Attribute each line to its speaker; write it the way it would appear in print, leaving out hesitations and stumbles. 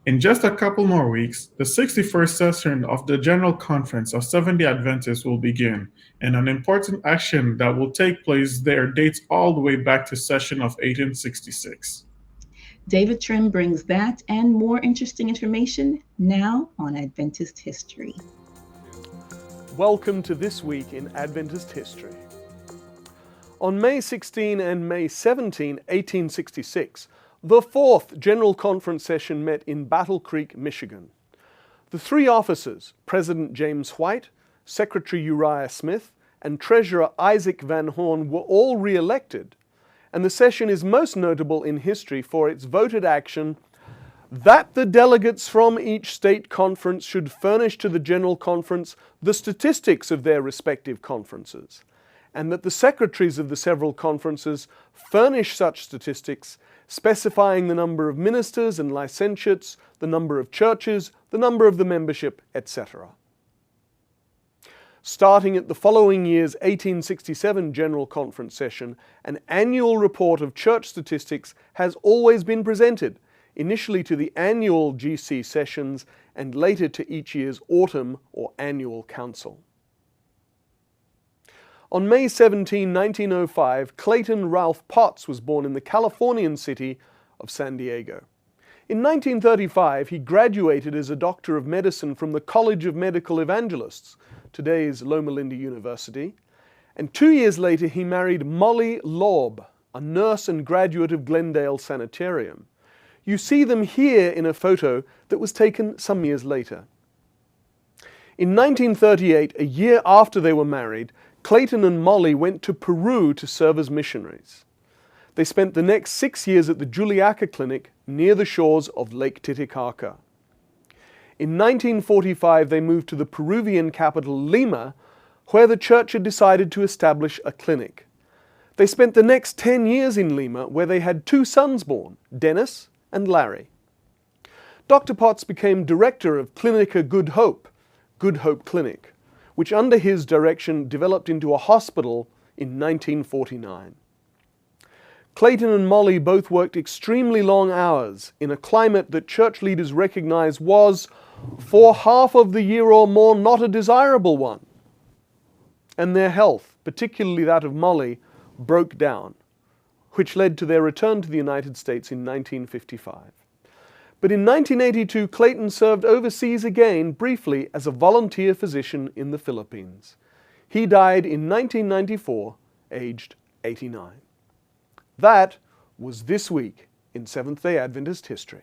Speaker 1: In just a couple more weeks, the 61st session of the General Conference of Seventh-day Adventists will begin, and an important action that will take place there dates all the way back to session of 1866.
Speaker 2: David Trim brings that and more interesting information now on Adventist History.
Speaker 3: Welcome to This Week in Adventist History. On May 16 and May 17, 1866, the fourth General Conference session met in Battle Creek, Michigan. The three officers, President James White, Secretary Uriah Smith, and Treasurer Isaac Van Horn, were all re-elected, and the session is most notable in history for its voted action that the delegates from each state conference should furnish to the General Conference the statistics of their respective conferences, and that the secretaries of the several conferences furnish such statistics, specifying the number of ministers and licentiates, the number of churches, the number of the membership, etc. Starting at the following year's 1867 General Conference session, an annual report of church statistics has always been presented, initially to the annual GC sessions and later to each year's autumn or annual council. On May 17, 1905, Clayton Ralph Potts was born in the Californian city of San Diego. In 1935, he graduated as a doctor of medicine from the College of Medical Evangelists, today's Loma Linda University, and 2 years later he married Mollie Laub, a nurse and graduate of Glendale Sanitarium. You see them here in a photo that was taken some years later. In 1938, a year after they were married, Clayton and Mollie went to Peru to serve as missionaries. They spent the next 6 years at the Juliaca Clinic near the shores of Lake Titicaca. In 1945, they moved to the Peruvian capital Lima, where the church had decided to establish a clinic. They spent the next 10 years in Lima, where they had 2 sons born, Dennis and Larry. Dr. Potts became director of Clinica Good Hope Clinic, which under his direction developed into a hospital in 1949. Clayton and Mollie both worked extremely long hours in a climate that church leaders recognized was, for half of the year or more, not a desirable one. And their health, particularly that of Mollie, broke down, which led to their return to the United States in 1955. But in 1982, Clayton served overseas again, briefly, as a volunteer physician in the Philippines. He died in 1994, aged 89. That was This Week in Seventh-day Adventist History.